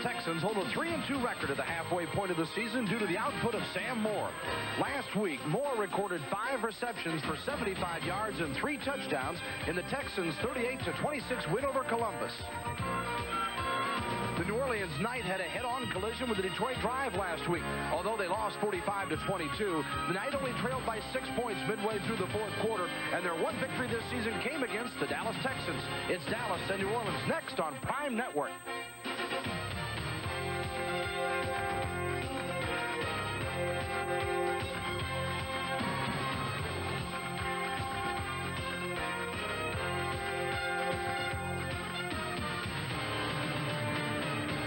Texans hold a 3-2 record at the halfway point of the season due to the output of Sam Moore. Last week, Moore recorded 5 receptions for 75 yards and 3 touchdowns in the Texans' 38-26 win over Columbus. The New Orleans Knight had a head-on collision with the Detroit Drive last week. Although they lost 45-22, the Knight only trailed by 6 points midway through the fourth quarter, and their one victory this season came against the Dallas Texans. It's Dallas and New Orleans next on Prime Network.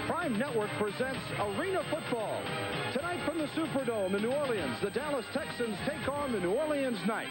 Prime Network presents Arena Football. Tonight from the Superdome in New Orleans, the Dallas Texans take on the New Orleans Knight.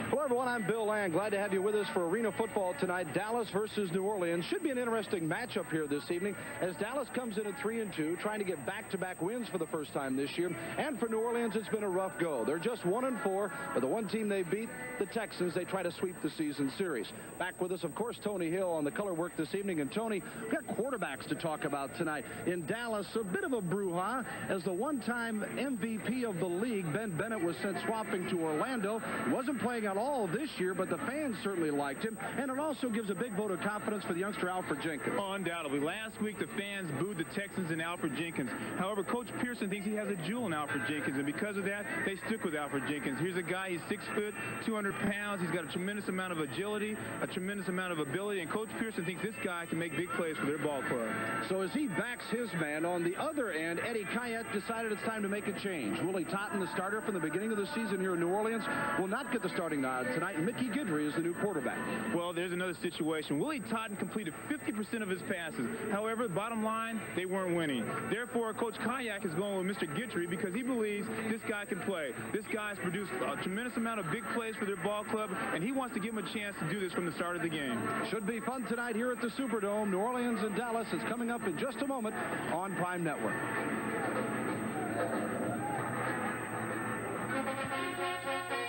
Hello, everyone. I'm Bill Lang. Glad to have you with us for Arena Football tonight. Dallas versus New Orleans. Should be an interesting matchup here this evening as Dallas comes in at 3-2, trying to get back-to-back wins for the first time this year. And for New Orleans, it's been a rough go. They're just 1-4, but the one team they beat, the Texans, they try to sweep the season series. Back with us, of course, Tony Hill on the color work this evening. And Tony, we've got quarterbacks to talk about tonight. In Dallas, a bit of a brouhaha as the one-time MVP of the league, Ben Bennett, was sent swapping to Orlando. He wasn't playing at all this year, but the fans certainly liked him, and it also gives a big vote of confidence for the youngster Alfred Jenkins. Undoubtedly. Last week, the fans booed the Texans and Alfred Jenkins. However, Coach Pearson thinks he has a jewel in Alfred Jenkins, and because of that, they stick with Alfred Jenkins. Here's a guy, he's 6 foot, 200 pounds. He's got a tremendous amount of agility, a tremendous amount of ability, and Coach Pearson thinks this guy can make big plays for their ball club. So as he backs his man, on the other end, Eddie Kayette decided it's time to make a change. Willie Totten, the starter from the beginning of the season here in New Orleans, will not get the starting nod tonight. Mickey Guidry is the new quarterback. Well, there's another situation. Willie Totten completed 50% of his passes. However, bottom line, they weren't winning. Therefore, Coach Kayak is going with Mr. Guidry because he believes this guy can play. This guy's produced a tremendous amount of big plays for their ball club, and he wants to give him a chance to do this from the start of the game. Should be fun tonight here at the Superdome. New Orleans and Dallas is coming up in just a moment on Prime Network.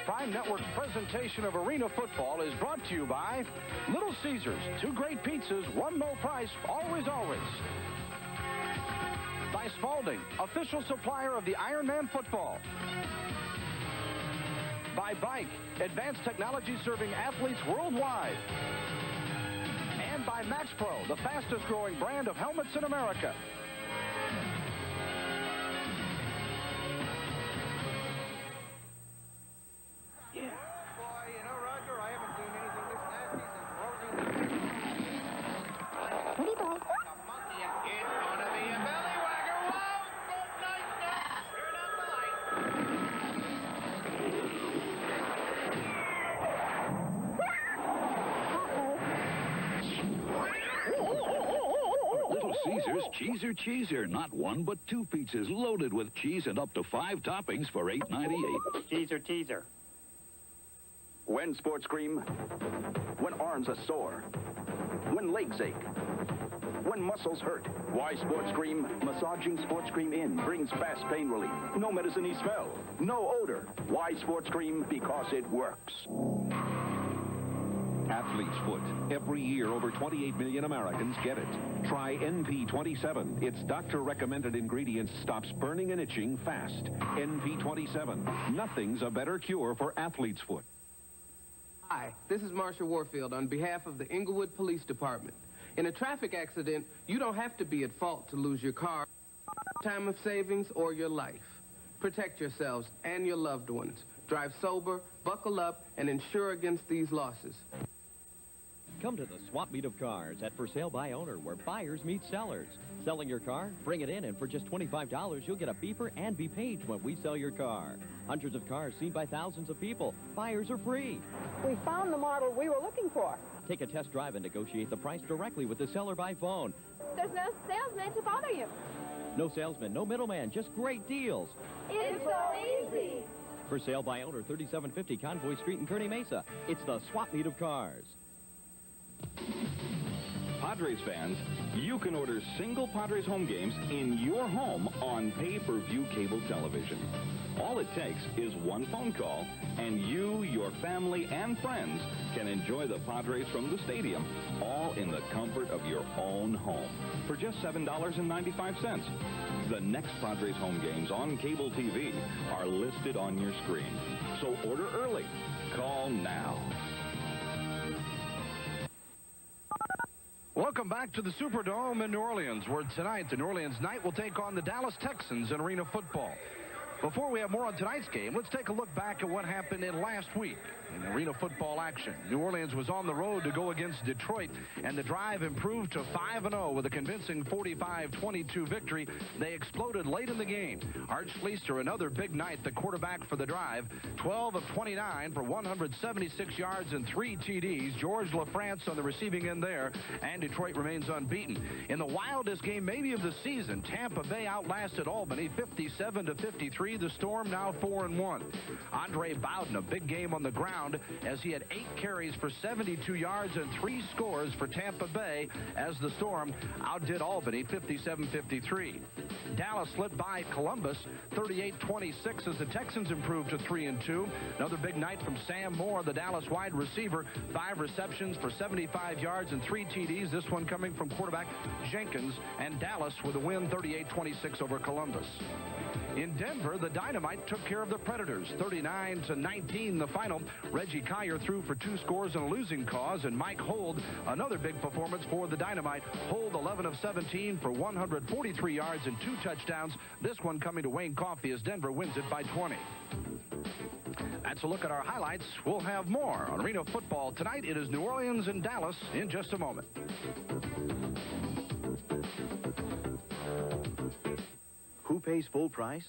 Prime Network's presentation of Arena Football is brought to you by Little Caesars, 2 great pizzas, 1 low price, always, always. By Spalding, official supplier of the Ironman football. By Bike, advanced technology serving athletes worldwide. And by MaxPro, the fastest growing brand of helmets in America. Caesar's Cheeser. Not 1, but 2 pizzas loaded with cheese and up to 5 toppings for $8.98. Teaser. When sports cream, when arms are sore, when legs ache, when muscles hurt. Why sports cream? Massaging sports cream in brings fast pain relief. No medicine-y smell, no odor. Why sports cream? Because it works. Athlete's Foot. Every year, over 28 million Americans get it. Try NP27. Its doctor-recommended ingredient stops burning and itching fast. NP27. Nothing's a better cure for Athlete's Foot. Hi, this is Marshall Warfield on behalf of the Inglewood Police Department. In a traffic accident, you don't have to be at fault to lose your car, time of savings, or your life. Protect yourselves and your loved ones. Drive sober, buckle up, and insure against these losses. Come to the swap meet of cars at For Sale by Owner, where buyers meet sellers. Selling your car? Bring it in, and for just $25, you'll get a beeper and be paid when we sell your car. Hundreds of cars seen by thousands of people. Buyers are free. We found the model we were looking for. Take a test drive and negotiate the price directly with the seller by phone. There's no salesman to bother you. No salesman, no middleman, just great deals. It's so easy. For Sale by Owner, 3750 Convoy Street in Kearney Mesa. It's the swap meet of cars. Padres fans, you can order single Padres home games in your home on pay-per-view cable television. All it takes is one phone call, and you, your family, and friends can enjoy the Padres from the stadium, all in the comfort of your own home for just $7.95. The next Padres home games on cable TV are listed on your screen. So order early. Call now. Welcome back to the Superdome in New Orleans, where tonight the New Orleans Knight will take on the Dallas Texans in arena football. Before we have more on tonight's game, let's take a look back at what happened in last week in arena football action. New Orleans was on the road to go against Detroit, and the drive improved to 5-0 with a convincing 45-22 victory. They exploded late in the game. Arch Fleester, another big night, the quarterback for the drive, 12 of 29 for 176 yards and 3 TDs. George LaFrance on the receiving end there, and Detroit remains unbeaten. In the wildest game maybe of the season, Tampa Bay outlasted Albany 57-53. The Storm now 4-1. Andre Bowden, a big game on the ground as he had 8 carries for 72 yards and 3 scores for Tampa Bay as the Storm outdid Albany 57-53. Dallas slid by Columbus 38-26 as the Texans improved to 3-2. Another big night from Sam Moore, the Dallas wide receiver, 5 receptions for 75 yards and 3 TDs. This one coming from quarterback Jenkins, and Dallas with a win 38-26 over Columbus. In Denver, the Dynamite took care of the Predators, 39-19 the final. Reggie Kyer threw for 2 scores and a losing cause, and Mike Hold, another big performance for the Dynamite. Hold 11 of 17 for 143 yards and 2 touchdowns. This one coming to Wayne Coffey as Denver wins it by 20. That's a look at our highlights. We'll have more on Arena Football tonight. It is New Orleans and Dallas in just a moment. Who pays full price?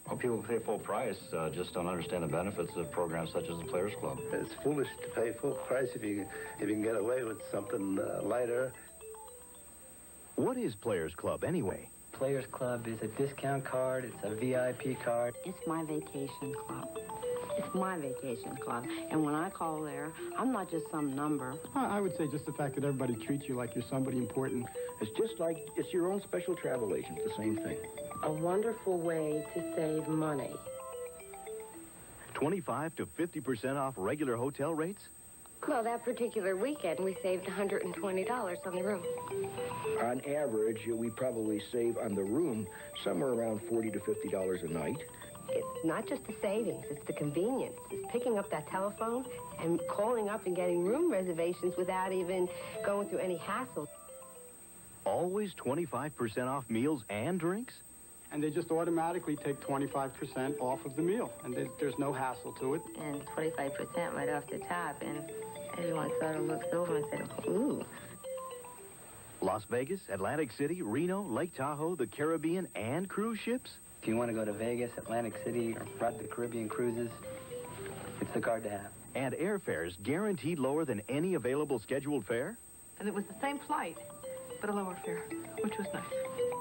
Well, people who pay full price just don't understand the benefits of programs such as the Players Club. It's foolish to pay full price if you can get away with something lighter. What is Players Club anyway? Players Club is a discount card. It's a VIP card. It's my vacation club. It's my vacation club. And when I call there, I'm not just some number. I would say just the fact that everybody treats you like you're somebody important. It's just like it's your own special travel agent, the same thing. A wonderful way to save money. 25 to 50% off regular hotel rates? Well, that particular weekend, we saved $120 on the room. On average, we probably save on the room somewhere around $40 to $50 a night. It's not just the savings, it's the convenience. It's picking up that telephone and calling up and getting room reservations without even going through any hassle. Always 25% off meals and drinks? And they just automatically take 25% off of the meal, and there's no hassle to it. And 25% right off the top, and everyone sort of looks over and says, ooh. Las Vegas, Atlantic City, Reno, Lake Tahoe, the Caribbean, and cruise ships? If you want to go to Vegas, Atlantic City, or ride the Caribbean cruises, it's the card to have. And airfares guaranteed lower than any available scheduled fare? And it was the same flight, but a lower fare, which was nice.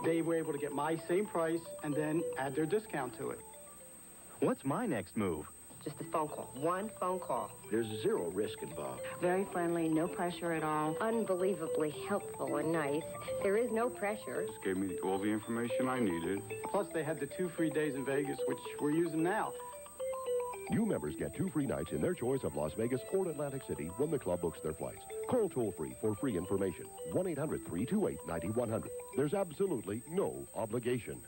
They were able to get my same price and then add their discount to it. What's my next move? Just a phone call. One phone call. There's zero risk involved. Very friendly, no pressure at all. Unbelievably helpful and nice. There is no pressure. Just gave me all the information I needed. Plus, they had the 2 free days in Vegas, which we're using now. New members get 2 free nights in their choice of Las Vegas or Atlantic City when the club books their flights. Call toll-free for free information. 1-800-328-9100. There's absolutely no obligation.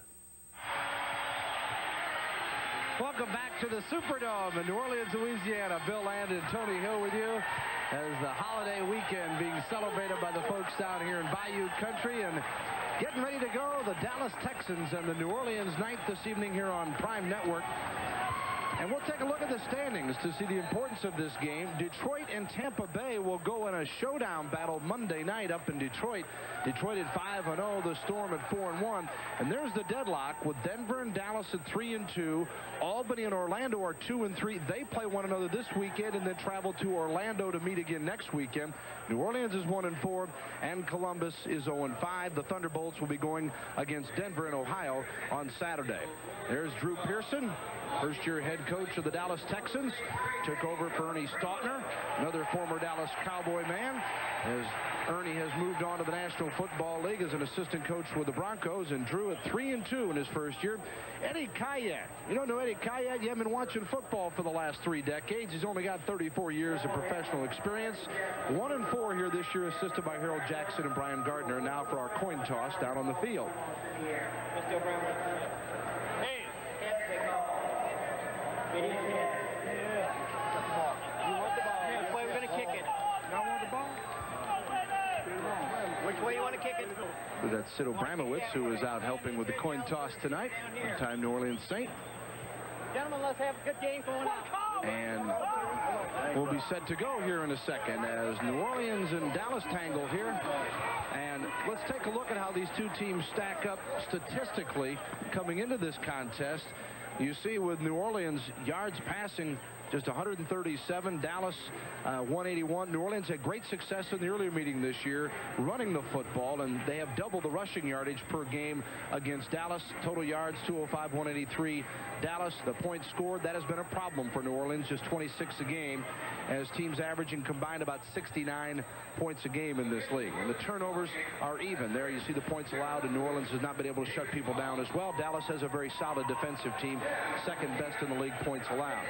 Welcome back to the Superdome in New Orleans, Louisiana. Bill Land and Tony Hill with you as the holiday weekend being celebrated by the folks down here in Bayou Country. And getting ready to go, the Dallas Texans and the New Orleans Knight this evening here on Prime Network. And we'll take a look at the standings to see the importance of this game. Detroit and Tampa Bay will go in a showdown battle Monday night up in Detroit. Detroit at 5-0, the Storm at 4-1. And there's the deadlock with Denver and Dallas at 3-2. Albany and Orlando are 2-3. They play one another this weekend and then travel to Orlando to meet again next weekend. New Orleans is 1-4 and Columbus is 0-5. The Thunderbolts will be going against Denver and Ohio on Saturday. There's Drew Pearson. first-year head coach of the Dallas Texans, took over for Ernie Stautner, another former Dallas Cowboy man, as Ernie has moved on to the National Football League as an assistant coach with the Broncos and drew at 3-2 in his first year. Eddie Kayak. You don't know Eddie Kayak? You haven't been watching football for the last 3 decades. He's only got 34 years of professional experience. 1-4 here this year, assisted by Harold Jackson and Brian Gardner. Now for our coin toss down on the field. We're going to kick it. Y'all want the ball? Which way you want to kick it? That's Sid Abramowitz, who is out helping with the coin toss tonight. Time New Orleans Saint. Gentlemen, let's have a good game going on. And we'll be set to go here in a second as New Orleans and Dallas tangle here. And let's take a look at how these two teams stack up statistically coming into this contest. You see with New Orleans yards passing just 137, Dallas 181. New Orleans had great success in the earlier meeting this year running the football, and they have double the rushing yardage per game against Dallas. Total yards 205, 183. Dallas, the points scored, that has been a problem for New Orleans, just 26 a game, as teams averaging combined about 69 points a game in this league. And the turnovers are even. There you see the points allowed, and New Orleans has not been able to shut people down as well. Dallas has a very solid defensive team, second best in the league points allowed.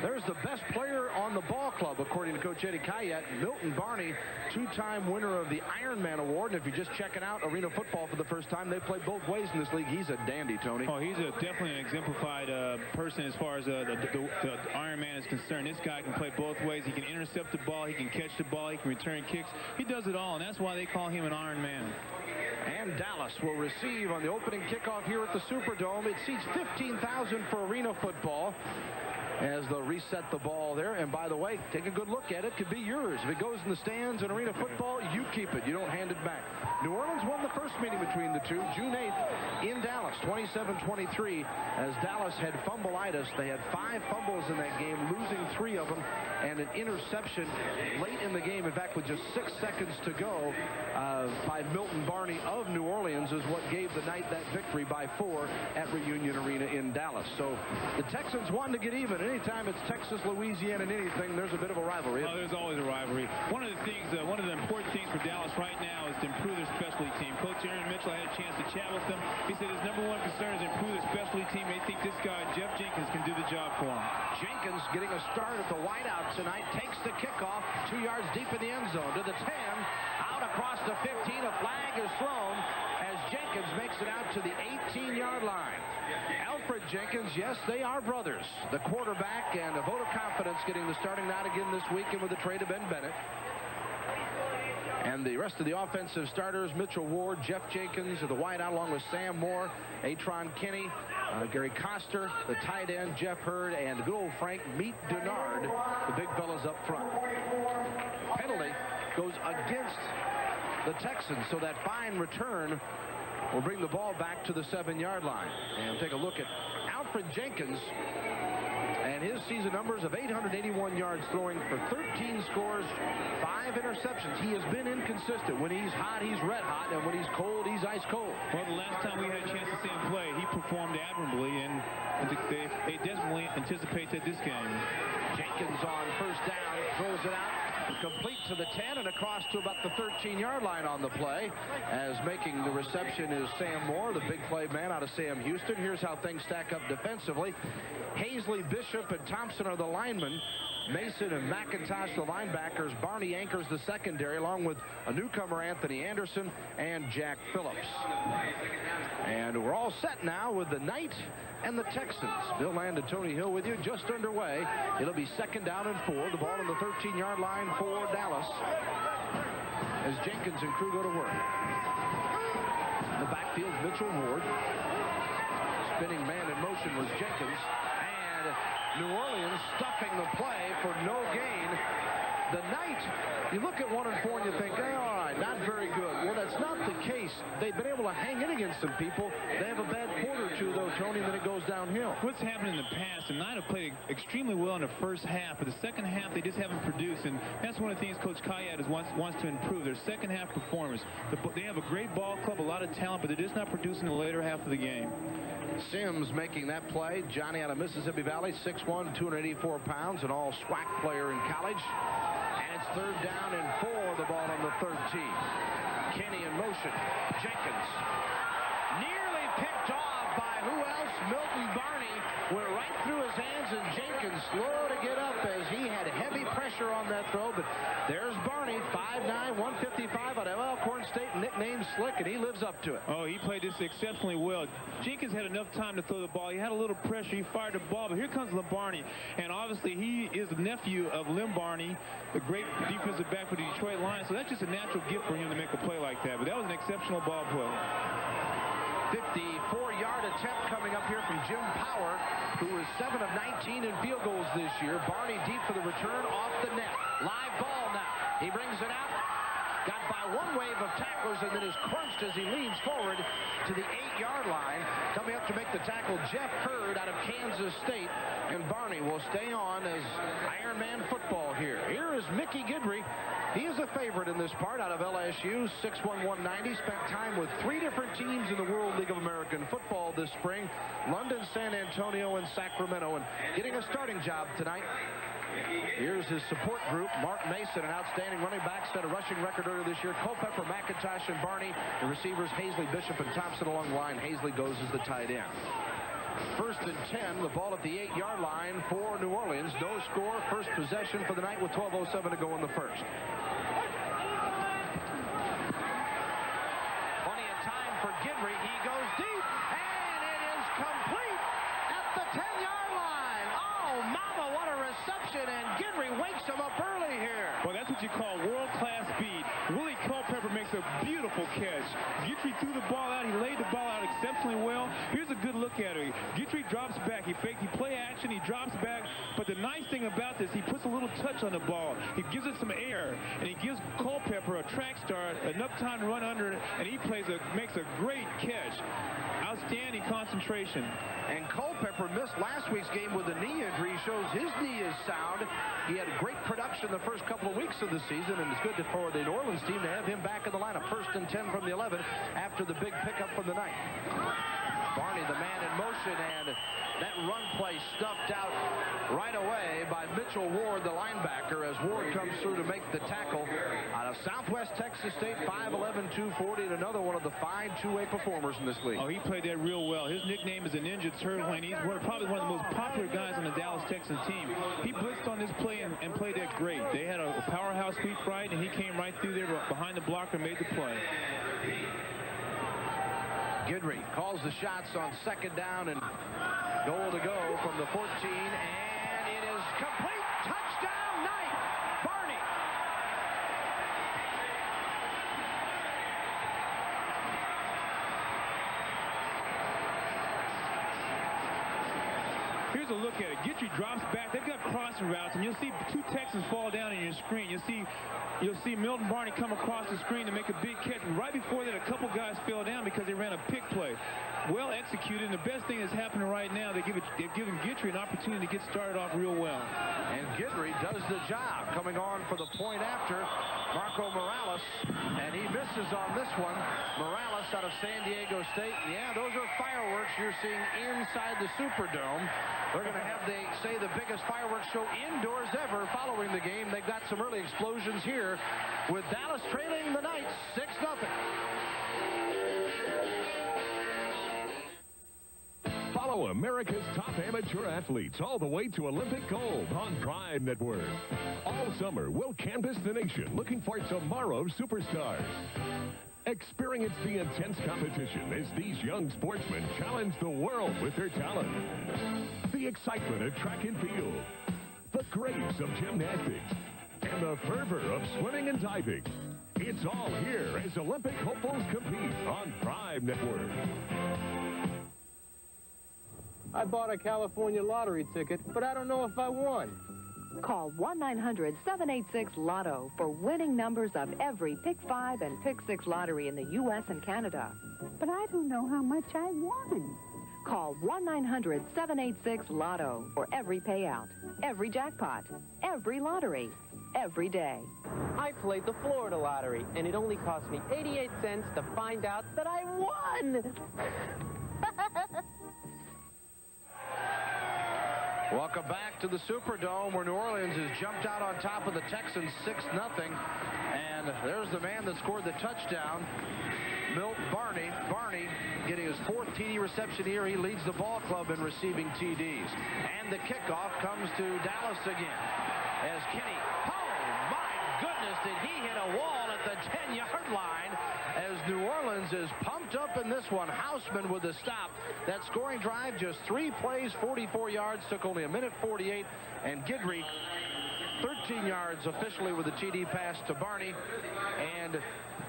There's the best player on the ball club, according to Coach Eddie Kayak, Milton Barney, 2-time winner of the Ironman Award. And if you're just checking out arena football for the first time, they play both ways in this league. He's a dandy, Tony. Oh, he's definitely an exemplified person as far as the Ironman is concerned. This guy can play both ways. He can intercept the ball, he can catch the ball, he can return kicks. He does it all, and that's why they call him an Ironman. And Dallas will receive on the opening kickoff here at the Superdome. It seats 15,000 for arena football, as they'll reset the ball there. And by the way, take a good look at it. Could be yours. If it goes in the stands in arena football, you keep it. You don't hand it back. New Orleans won the first meeting between the two, June 8th in Dallas, 27-23, as Dallas had fumbleitis. They had 5 fumbles in that game, losing 3 of them, and an interception late in the game. In fact, with just 6 seconds to go, by Milton Barney of New Orleans is what gave the night that victory by 4 at Reunion Arena in Dallas. So the Texans wanted to get even. Anytime it's Texas, Louisiana, and anything, there's a bit of a rivalry. Oh, there's always a rivalry. One of the things, one of the important things for Dallas right now is to improve their specialty team. Coach Aaron Mitchell, I had a chance to chat with him. He said his #1 concern is improve their specialty team. They think this guy, Jeff Jenkins, can do the job for him. Jenkins getting a start at the wideout tonight, takes the kickoff 2 yards deep in the end zone to the 10, out across the 15. A flag is thrown as Jenkins makes it out to the 18-yard line. Alfred Jenkins, yes, they are brothers. The quarterback, and a vote of confidence getting the starting nod again this weekend with the trade of Ben Bennett. And the rest of the offensive starters, Mitchell Ward, Jeff Jenkins, the wideout, along with Sam Moore, Atron Kinney, Gary Coster, the tight end, Jeff Hurd, and good old Frank Meat Denard, the big fellas up front. Penalty goes against the Texans, so that fine return will bring the ball back to the 7-yard line. And take a look at Alfred Jenkins and his season numbers of 881 yards throwing for 13 scores, 5 interceptions. He has been inconsistent. When he's hot, he's red hot, and when he's cold, he's ice cold. Well, the last time we had a chance to see him play, he performed admirably, and they desperately anticipate that this game. Jenkins on first down, throws it out, complete to the 10 and across to about the 13-yard line on the play, as making the reception is Sam Moore, the big play man out of Sam Houston. Here's how things stack up defensively. Hazley, Bishop, and Thompson are the linemen. Mason and McIntosh, the linebackers. Barney anchors the secondary, along with a newcomer, Anthony Anderson, and Jack Phillips. And we're all set now with the Knight and the Texans. Bill Land and Tony Hill with you, just underway. It'll be 2nd down and 4. The ball on the 13-yard line for Dallas, as Jenkins and crew go to work. In the backfield, Mitchell Ward. Spinning man in motion was Jenkins. And New Orleans stuffing the play for no gain. The Knight, you look at 1 and 4 and you think, oh, all right, not very good. Well, that's not the case. They've been able to hang in against some people. They have a bad quarter or two, though, Tony, and then it goes downhill. What's happened in the past, the Knight have played extremely well in the first half, but the second half they just haven't produced, and that's one of the things Coach Kayak wants to improve, their second half performance. They have a great ball club, a lot of talent, but they're just not producing the later half of the game. Sims making that play. Johnny out of Mississippi Valley, 6'1", 284 pounds, an all SWAC player in college. And it's 3rd down and 4, the ball on the 13. Kenny in motion. Jenkins nearly picked off by who else? Milton Barney. Went right through his hands, and Jenkins slow to get up as he had heavy pressure on that throw. But there's Barney, 5'9", 155 out of Elkhorn State, nicknamed Slick, and he lives up to it. Oh, he played this exceptionally well. Jenkins had enough time to throw the ball. He had a little pressure. He fired the ball, but here comes Barney. And obviously, he is the nephew of Lim Barney, the great defensive back for the Detroit Lions. So that's just a natural gift for him to make a play like that. But that was an exceptional ball play. 54-yard attempt coming up here from Jim Power, who is 7 of 19 in field goals this year. Barney deep for the return off the net. Live ball now. He brings it out. Got by one wave of tacklers and then is crunched as he leans forward to the 8-yard line. Coming up to make the tackle, Jeff Hurd out of Kansas State. And Barney will stay on as Ironman football here. Here is Mickey Guidry. He is a favorite in this part out of LSU, 6'1", 190. Spent time with 3 different teams in the World League of American Football this spring. London, San Antonio, and Sacramento. And getting a starting job tonight. Here's his support group. Mark Mason, an outstanding running back, set a rushing record earlier this year. Culpepper, McIntosh, and Barney. The receivers, Hazley, Bishop, and Thompson along the line. Hazley goes as the tight end. 1st and 10, the ball at the 8-yard line for New Orleans. No score, first possession for the night with 12:07 to go in the first. Plenty of time for Guidry. He goes deep, and it is complete at the 10-yard line. Oh, mama, what a reception, and Guidry wakes him up early here. Well, that's what you call world-class speed. Willie Culpepper makes a beautiful catch. Guidry threw the ball out. He laid the ball out exceptionally well. Here's a good look at it. Guidry drops back. He play action. He drops back. But the nice thing about this, he puts a little touch on the ball. He gives it some air, and he gives Culpepper a track start, enough time to run under it, and he makes a great catch. Outstanding concentration. And Culpepper missed last week's game with a knee injury. He shows his knee is sound. He had great production the first couple of weeks of the season, and it's good for the New Orleans team to have him back in the lineup. 1st and 10 from the 11 after the big pickup from the night. Barney, the man in motion, and that run play stuffed out right away by Mitchell Ward, the linebacker, as Ward comes through to make the tackle. Out of Southwest Texas State, 5'11", 240, and another one of the fine two-way performers in this league. Oh, he played that real well. His nickname is a Ninja Turtle, and he's probably one of the most popular guys on the Dallas Texans team. He blitzed on this play and played that great. They had a powerhouse sweep right, and he came right through there behind the blocker and made the play. Guidry calls the shots on 2nd down and goal to go from the 14, and it is complete. Touchdown night, Barney. Here's a look at it. Guidry drops back. They've got crossing routes, and you'll see 2 Texans fall down in your screen. You'll see Milton Barney come across the screen to make a big catch. And right before that, a couple guys fell down because they ran a pick play. Well executed, and the best thing that's happening right now, they've given Guidry an opportunity to get started off real well. And Guidry does the job, coming on for the point after Marco Morales, and he misses on this one. Morales out of San Diego State. Yeah, those are fireworks you're seeing inside the Superdome. They're going to have, they say, the biggest fireworks show indoors ever following the game. They've got some early explosions here with Dallas trailing the Knights 6-0. Follow America's top amateur athletes all the way to Olympic gold on Prime Network. All summer, we'll canvass the nation looking for tomorrow's superstars. Experience the intense competition as these young sportsmen challenge the world with their talent. The excitement of track and field, the grace of gymnastics, and the fervor of swimming and diving. It's all here as Olympic hopefuls compete on Prime Network. I bought a California lottery ticket, but I don't know if I won. Call 1-900-786-LOTTO for winning numbers of every Pick 5 and Pick 6 lottery in the U.S. and Canada. But I don't know how much I won. Call 1-900-786-LOTTO for every payout, every jackpot, every lottery, every day. I played the Florida lottery, and it only cost me 88 cents to find out that I won. Welcome back to the Superdome, where New Orleans has jumped out on top of the Texans 6-0. And there's the man that scored the touchdown, Milt Barney. Barney getting his 4th TD reception here. He leads the ball club in receiving TDs. And the kickoff comes to Dallas again. As Kenny, oh my goodness, did he hit a wall at the 10-yard line, as New Orleans is pumped up in this one. Houseman with the stop. That scoring drive, just 3 plays, 44 yards, took only a minute 48, and Guidry 13 yards officially with a TD pass to Barney, and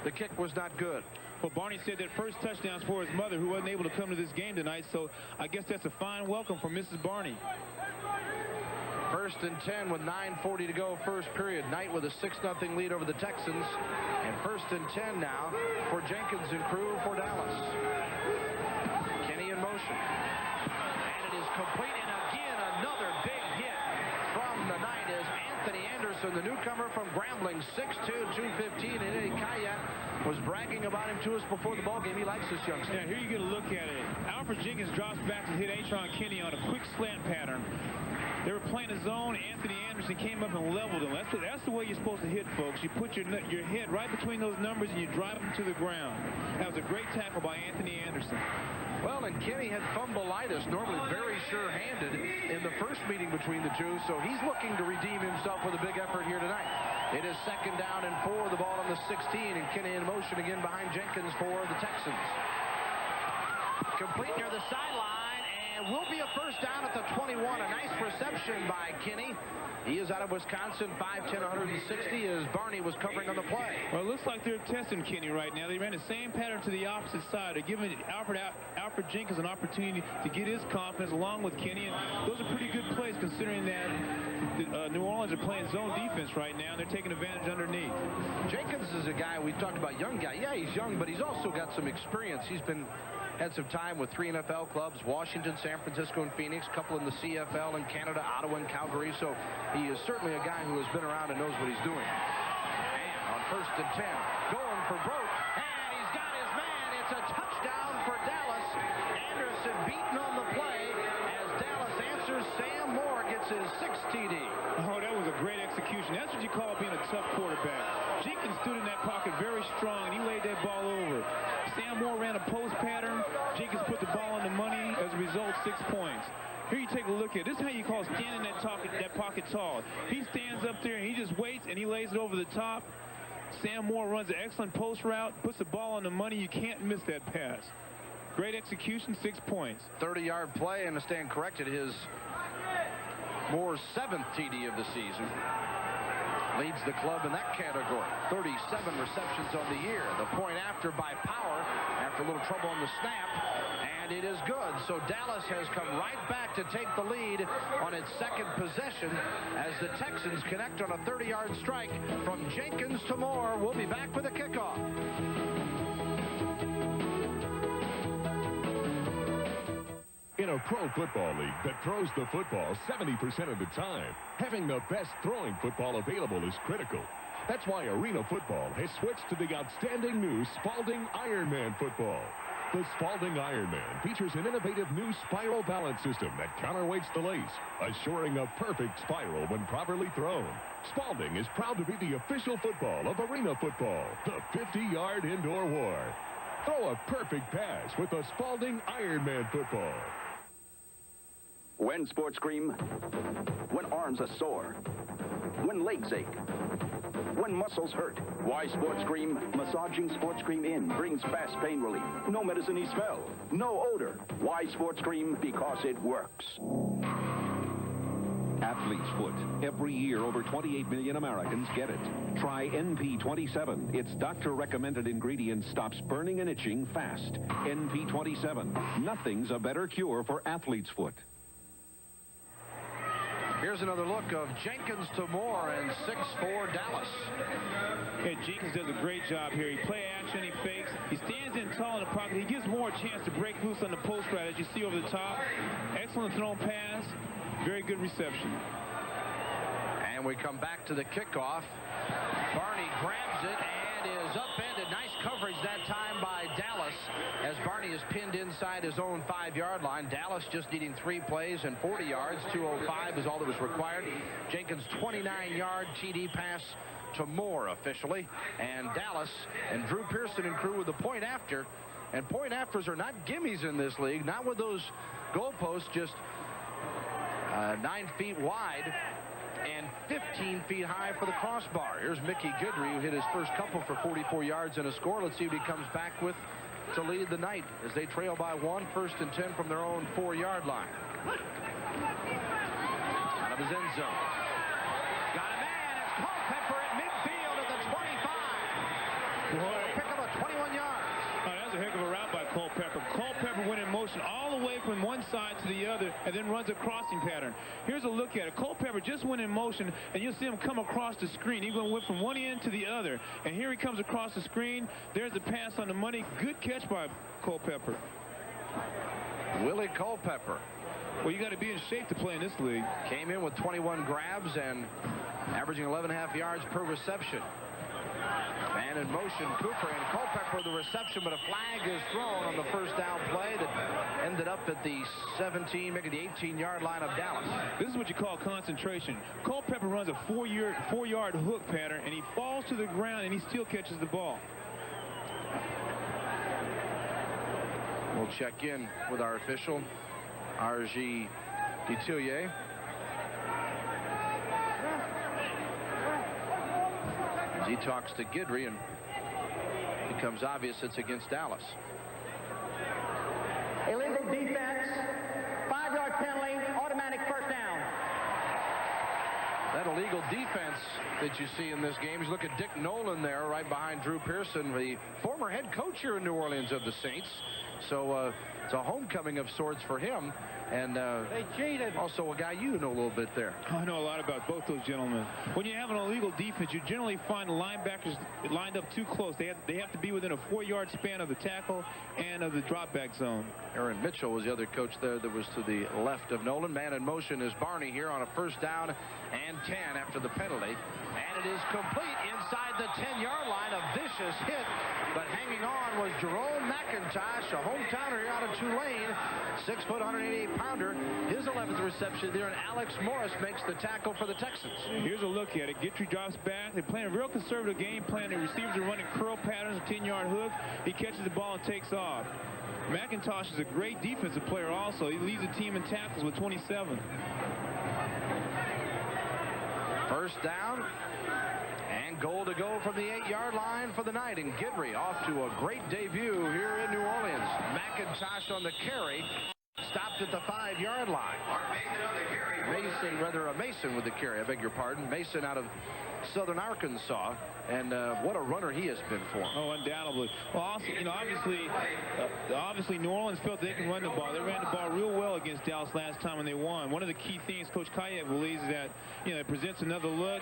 the kick was not good. Well, Barney said that first touchdown's for his mother, who wasn't able to come to this game tonight, so I guess that's a fine welcome for Mrs. Barney. 1st and 10 with 9:40 to go, first period. Knight with a 6-0 lead over the Texans. And 1st and 10 now for Jenkins and crew for Dallas. Kenny in motion. And it is complete. And again, another big hit from the Knight as Anthony Anderson, the newcomer from Grambling, 6'2", 215. And Eddie Kayak was bragging about him to us before the ballgame. He likes this youngster. Now, here you get a look at it. Alfred Jenkins drops back to hit Atron Kenny on a quick slant pattern. They were playing a zone. Anthony Anderson came up and leveled him. That's the way you're supposed to hit, folks. You put your head right between those numbers and you drive them to the ground. That was a great tackle by Anthony Anderson. Well, and Kenny had fumbleitis, normally very sure-handed in the first meeting between the two, so he's looking to redeem himself with a big effort here tonight. It is 2nd down and 4, the ball on the 16, and Kenny in motion again behind Jenkins for the Texans. Complete near the sideline, and will be a first down at the 21. A nice reception by Kenny. He is out of Wisconsin, 5'10", 160, as Barney was covering on the play. Well, it looks like they're testing Kenny right now. They ran the same pattern to the opposite side. They're giving Alfred Jenkins an opportunity to get his confidence along with Kenny. And those are pretty good plays considering that New Orleans are playing zone defense right now, and they're taking advantage underneath. Jenkins is a guy, we talked about young guy. Yeah, he's young, but he's also got some experience. He's had some time with 3 NFL clubs, Washington, San Francisco, and Phoenix, a couple in the CFL in Canada, Ottawa, and Calgary. So he is certainly a guy who has been around and knows what he's doing. And on 1st and 10, going for broke, and he's got his man. It's a touchdown for Dallas. Anderson beaten on the play as Dallas answers. Sam Moore gets his 6th TD. Oh, that was a great execution. That's what you call being a tough quarterback. Jenkins stood in that pocket very strong, and he laid that ball over. Sam Moore ran a post pattern. Jenkins put the ball on the money. As a result, 6 points. Here you take a look at it. This is how you call standing that pocket tall. He stands up there, and he just waits, and he lays it over the top. Sam Moore runs an excellent post route, puts the ball on the money. You can't miss that pass. Great execution, 6 points. 30-yard play, and to stand corrected, his Moore's 7th TD of the season. Leads the club in that category. 37 receptions on the year. The point after by Power after a little trouble on the snap, and it is good. So Dallas has come right back to take the lead on its 2nd possession as the Texans connect on a 30-yard strike from Jenkins to Moore. We'll be back with a kickoff. In a pro football league that throws the football 70% of the time, having the best throwing football available is critical. That's why Arena Football has switched to the outstanding new Spalding Ironman football. The Spalding Ironman features an innovative new spiral balance system that counterweights the lace, assuring a perfect spiral when properly thrown. Spalding is proud to be the official football of Arena Football, the 50-yard indoor war. Throw a perfect pass with the Spalding Ironman football. When sports cream, when arms are sore, when legs ache, when muscles hurt. Why Sports Cream? Massaging Sports Cream In brings fast pain relief. No medicine-y smell, no odor. Why Sports Cream? Because it works. Athlete's Foot. Every year, over 28 million Americans get it. Try NP27. Its doctor-recommended ingredient stops burning and itching fast. NP27. Nothing's a better cure for Athlete's Foot. Here's another look of Jenkins to Moore and 6'4" Dallas. Yeah, Jenkins does a great job here. He play action, he fakes, he stands in tall in the pocket. He gives Moore a chance to break loose on the post route, as you see over the top. Excellent thrown pass, very good reception. And we come back to the kickoff. Barney grabs it and is upended. Nice coverage that time by Dallas. as Barney is pinned inside his own 5-yard line. Dallas just needing 3 plays and 40 yards. 2:05 is all that was required. Jenkins' 29-yard TD pass to Moore officially. And Dallas and Drew Pearson and crew with the point after. And point afters are not gimmies in this league. Not with those goalposts just 9 feet wide and 15 feet high for the crossbar. Here's Mickey Goodry, who hit his first couple for 44 yards and a score. Let's see what he comes back with to lead the night as they trail by 1, 1st and 10 from their own 4-yard line. Out of his end zone. Got a man. It's Culpepper at midfield at the 25. Boy. Pick up a 21 yards. Oh, that was a heck of a route by Culpepper. Culpepper went in motion all the way from one side to the other and then runs a crossing pattern. Here's a look at it. Culpepper just went in motion, and you'll see him come across the screen. He went from one end to the other, and here he comes across the screen. There's a pass on the money. Good catch by Culpepper. Willie Culpepper. Well, you got to be in shape to play in this league. Came in with 21 grabs and averaging 11.5 yards per reception. Man in motion, Cooper and Culpepper the reception, but a flag is thrown on the first down play that ended up at the 17, maybe the 18-yard line of Dallas. This is what you call concentration. Culpepper runs a 4-yard hook pattern, and he falls to the ground, and he still catches the ball. We'll check in with our official, R.G. Detillier. He talks to Guidry, and it becomes obvious it's against Dallas. Illegal defense, 5-yard penalty, automatic first down. That illegal defense that you see in this game. Look at Dick Nolan there right behind Drew Pearson, the former head coach here in New Orleans of the Saints. So it's a homecoming of sorts for him. And they cheated. Also a guy you know a little bit there. I know a lot about both those gentlemen. When you have an illegal defense, you generally find the linebackers lined up too close. They have to be within a 4-yard span of the tackle and of the drop back zone. Aaron Mitchell was the other coach there that was to the left of Nolan. Man in motion is Barney here on a 1st down and 10 after the penalty. And it is complete inside the 10-yard line. A vicious hit, but hanging on was Jerome McIntosh, a hometowner here out of Tulane. 6-foot, 188-pounder. His 11th reception there, and Alex Morris makes the tackle for the Texans. Here's a look at it. Guidry drops back. They're playing a real conservative game plan. The receivers are running curl patterns, a 10-yard hook. He catches the ball and takes off. McIntosh is a great defensive player also. He leads the team in tackles with 27. 1st down. And goal to go from the 8-yard line for the night. And Guidry off to a great debut here in New Orleans. McIntosh on the carry. Stopped at the 5-yard line. Mason with the carry. I beg your pardon. Mason out of Southern Arkansas. And what a runner he has been for him. Oh, undoubtedly. Well, also, obviously New Orleans felt they can run the ball. They ran the ball real well against Dallas last time when they won. One of the key things Coach Kayak believes is that, it presents another look.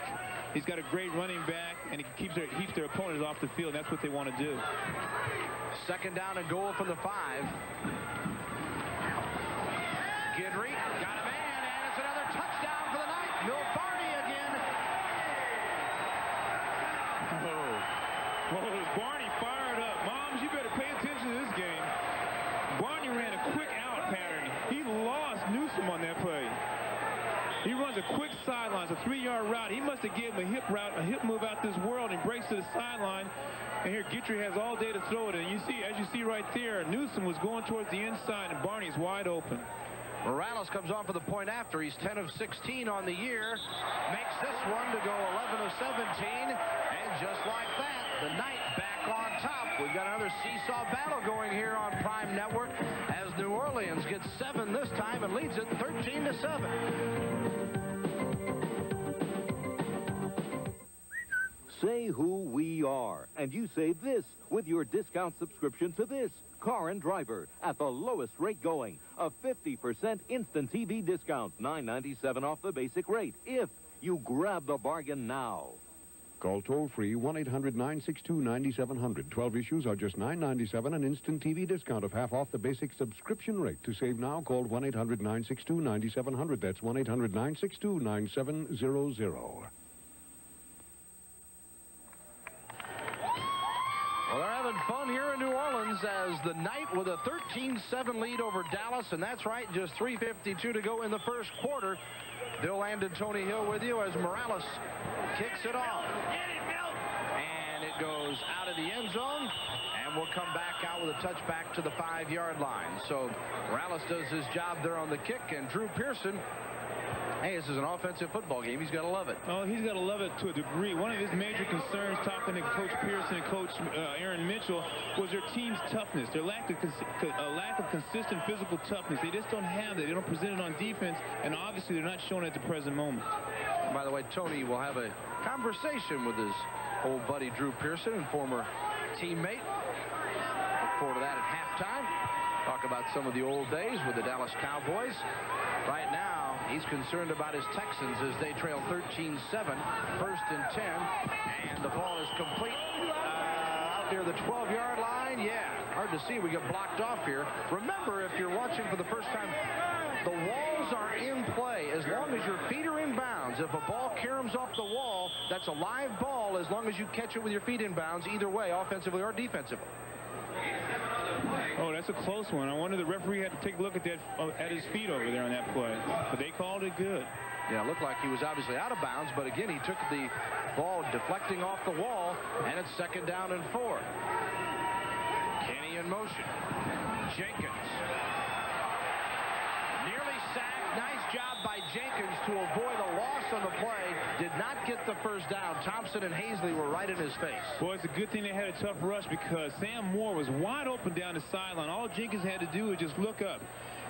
He's got a great running back, and he keeps their opponents off the field. That's what they want to do. 2nd down and goal from the 5. Guidry got a man, and it's another touchdown for the night. Milt Barney again. Oh, Barney fired up. Moms, you better pay attention to this game. Barney ran a quick out pattern. He lost Newsom on that play. He runs a quick sideline, a 3-yard route. He must have given him a hip move out this world, and breaks to the sideline. And here Guidry has all day to throw it. And as you see right there, Newsom was going towards the inside, and Barney's wide open. Morales comes on for the point after. He's 10 of 16 on the year. Makes this one to go 11 of 17. And just like that, the night back on top. We've got another seesaw battle going here on Prime Network as New Orleans gets 7 this time and leads it 13-7. Say who we are, and you save this with your discount subscription to this Car and Driver at the lowest rate going. A 50% instant TV discount, $9.97 off the basic rate, if you grab the bargain now. Call toll-free 1-800-962-9700. 12 issues are just $9.97, an instant TV discount of half off the basic subscription rate. To save now, call 1-800-962-9700. That's 1-800-962-9700. Well, they're having fun here in New Orleans. ends as the Knight with a 13-7 lead over Dallas, and that's right, just 3:52 to go in the first quarter. Bill Land and Tony Hill with you as Morales kicks it off. And it goes out of the end zone, and will come back out with a touchback to the 5-yard line. So Morales does his job there on the kick, and Drew Pearson, hey, this is an offensive football game. He's got to love it. Oh, he's got to love it to a degree. One of his major concerns talking to Coach Pearson and Coach Aaron Mitchell was their team's toughness, their lack of consistent physical toughness. They just don't have that. They don't present it on defense, and obviously they're not showing it at the present moment. By the way, Tony will have a conversation with his old buddy Drew Pearson and former teammate. Look forward to that at halftime. Talk about some of the old days with the Dallas Cowboys. Right now, he's concerned about his Texans as they trail 13-7, 1st and 10, and the ball is complete out near the 12-yard line. Yeah, hard to see. We get blocked off here. Remember, if you're watching for the first time, the walls are in play as long as your feet are in bounds. If a ball caroms off the wall, that's a live ball as long as you catch it with your feet in bounds, either way, offensively or defensively. Oh, that's a close one. I wonder the referee had to take a look at that at his feet over there on that play. But they called it good. Yeah, it looked like he was obviously out of bounds, but again, he took the ball deflecting off the wall, and it's 2nd down and 4. Kenny in motion. Jenkins. Nearly sacked. Nice job by Jenkins to avoid a loss on the play. Did not get the first down. Thompson and Hazley were right in his face. Boy, it's a good thing they had a tough rush because Sam Moore was wide open down the sideline. All Jenkins had to do was just look up.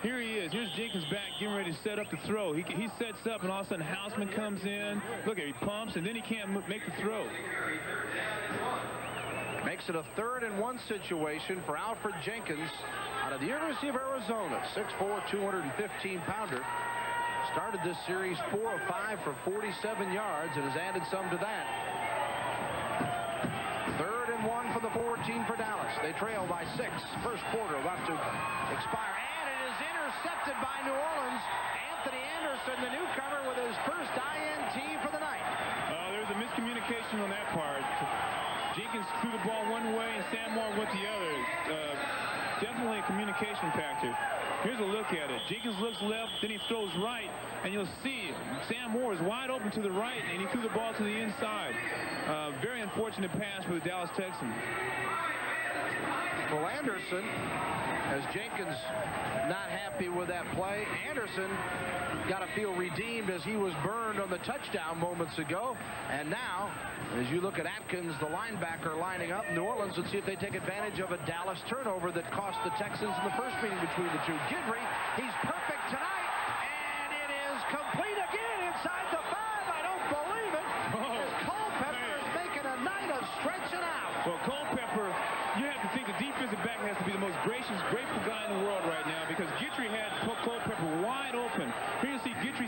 Here he is. Here's Jenkins back, getting ready to set up the throw. He sets up, and all of a sudden Houseman comes in. Look at, he pumps, and then he can't make the throw. Makes it a 3rd and 1 situation for Alfred Jenkins out of the University of Arizona. 6'4", 215-pounder. Started this series 4 of 5 for 47 yards and has added some to that. 3rd and 1 for the 14 for Dallas. They trail by 6. First quarter about to expire. And it is intercepted by New Orleans. Anthony Anderson, the newcomer, with his first INT for the night. There's a miscommunication on that part. Jenkins threw the ball one way and Sam Moore went the other. Definitely a communication factor. Here's a look at it. Jenkins looks left, then he throws right, and you'll see Sam Moore is wide open to the right, and he threw the ball to the inside. Very unfortunate pass for the Dallas Texans. Well, Anderson, as Jenkins not happy with that play, Anderson got to feel redeemed as he was burned on the touchdown moments ago. And now, as you look at Atkins, the linebacker lining up, New Orleans, let's see if they take advantage of a Dallas turnover that cost the Texans in the first meeting between the two. Guidry, he's perfect tonight, and it is complete again inside the 5. I don't believe it. As Culpepper is making a night of stretching out. Well, Culpepper, you have to think the defensive back has to be the most gracious, grateful guy in the world right now because Guidry had Culpepper wide open. Here you see Guidry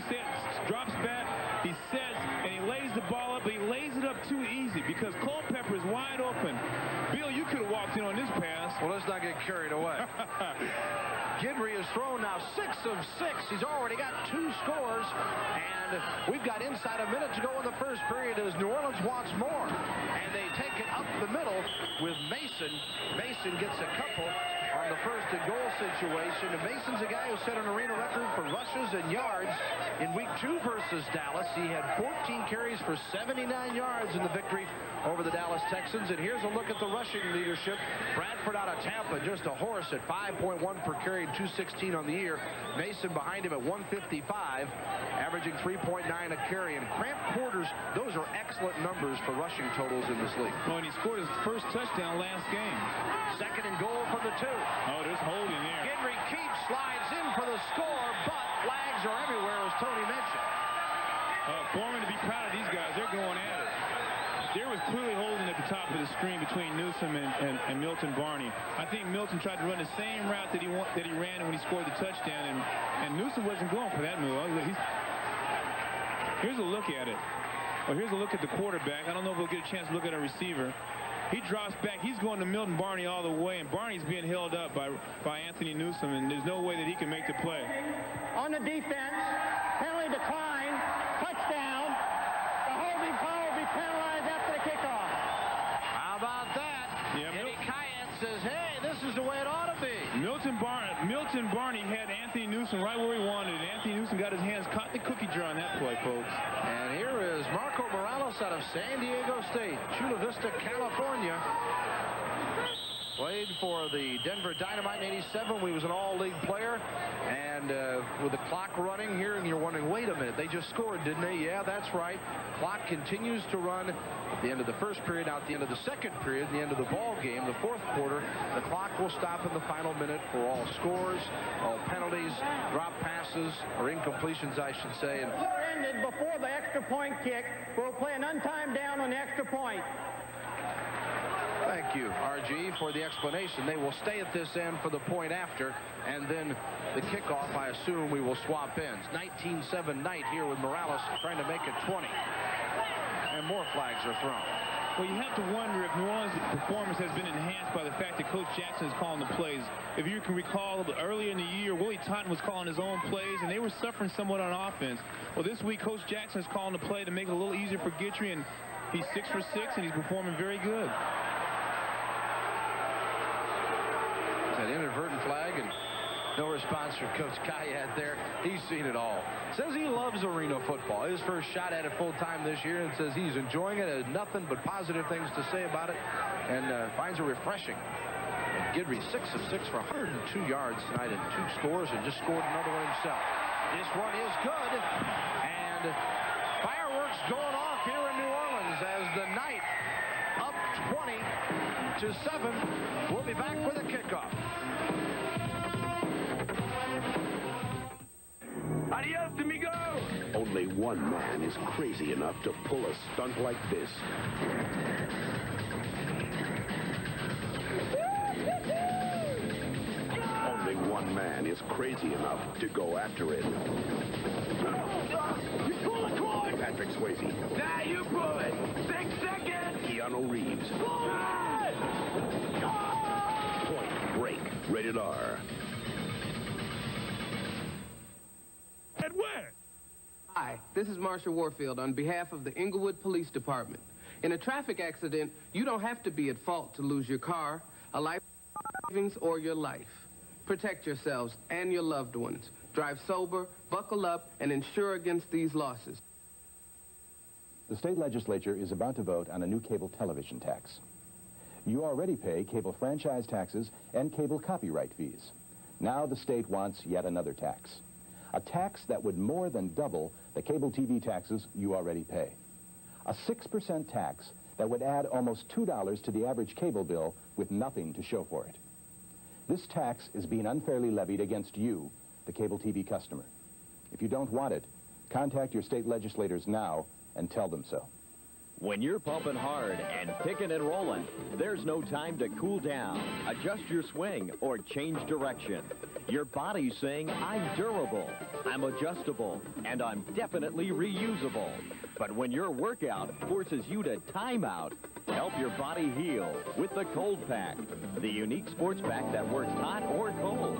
drops back, he sets, and he lays the ball up, but he lays it up too easy because Culpepper is wide open. Bill, you could have walked in on this pass. Well, let's not get carried away. Guidry has thrown now 6 of 6. He's already got 2 scores, and we've got inside a minute to go in the first period as New Orleans wants more. And they take it up the middle with Mason. Mason gets a couple on the 1st and goal situation. And Mason's a guy who set an arena record for rushes and yards in week 2 versus Dallas. He had 14 carries for 79 yards in the victory over the Dallas Texans. And here's a look at the rushing leadership. Bradford out of Tampa, just a horse at 5.1 per carry and 216 on the year. Mason behind him at 155, averaging 3.9 a carry. And cramped quarters, those are excellent numbers for rushing totals in this league. Oh, and he scored his first touchdown last game. 2nd and goal from the 2. Oh, there's holding there. Henry Keach slides in for the score, but flags are everywhere, as Tony mentioned. Foreman to be proud of these guys. They're going at it. There was clearly holding at the top of the screen between Newsome and Milton Barney. I think Milton tried to run the same route that he ran when he scored the touchdown, and Newsome wasn't going for that move. Here's a look at it. Well, here's a look at the quarterback. I don't know if we'll get a chance to look at a receiver. He drops back. He's going to Milton Barney all the way, and Barney's being held up by Anthony Newsome, and there's no way that he can make the play. On the defense, penalty decline, touchdown. The holding call will be penalized after the kickoff. How about that? Yeah, Eddie Kayat says, hey, this is Newsom right where he wanted it. Anthony Newsom got his hands caught in the cookie jar on that play, folks. And here is Marco Morales out of San Diego State, Chula Vista, California. Played for the Denver Dynamite in '87. He was an all-league player. And with the clock running here, and you're wondering, wait a minute, they just scored, didn't they? Yeah, that's right. Clock continues to run at the end of the first period. Now at the end of the second period, the end of the ball game, the fourth quarter, the clock will stop in the final minute for all scores, all penalties, drop passes, or incompletions, I should say. And Ended before the extra point kick. We'll play an untimed down on the extra point. Thank you, RG, for the explanation. They will stay at this end for the point after, and then the kickoff, I assume we will swap ends. 19-7 night here with Morales trying to make it 20. And more flags are thrown. Well, you have to wonder if New Orleans' performance has been enhanced by the fact that Coach Jackson is calling the plays. If you can recall, earlier in the year, Willie Totten was calling his own plays, and they were suffering somewhat on offense. Well, this week, Coach Jackson is calling the play to make it a little easier for Guidry, and he's 6 for 6, and he's performing very good. That inadvertent flag, and no response from Coach Kayat there. He's seen it all. Says he loves arena football. His first shot at it full-time this year, and says he's enjoying it. Has nothing but positive things to say about it, and finds it refreshing. And Guidry 6 of 6 for 102 yards tonight and 2 scores, and just scored another one himself. This one is good, and fireworks going off here in New Orleans as the Knight up 20-7. We'll be back with a kickoff. Adios, amigo! Only one man is crazy enough to pull a stunt like this. Only one man is crazy enough to go after it. You pull the cord! Patrick Swayze. Now you pull it! 6 seconds! Keanu Reeves. Point Break. Rated R. And where? Hi, this is Marshall Warfield on behalf of the Inglewood Police Department. In a traffic accident, you don't have to be at fault to lose your car, a life savings, or your life. Protect yourselves and your loved ones. Drive sober, buckle up, and insure against these losses. The state legislature is about to vote on a new cable television tax. You already pay cable franchise taxes and cable copyright fees. Now the state wants yet another tax. A tax that would more than double the cable TV taxes you already pay. A 6% tax that would add almost $2 to the average cable bill with nothing to show for it. This tax is being unfairly levied against you, the cable TV customer. If you don't want it, contact your state legislators now and tell them so. When you're pumping hard and picking and rolling, there's no time to cool down, adjust your swing, or change direction. Your body's saying, I'm durable, I'm adjustable, and I'm definitely reusable. But when your workout forces you to time out, help your body heal with the Cold Pack, the unique sports pack that works hot or cold.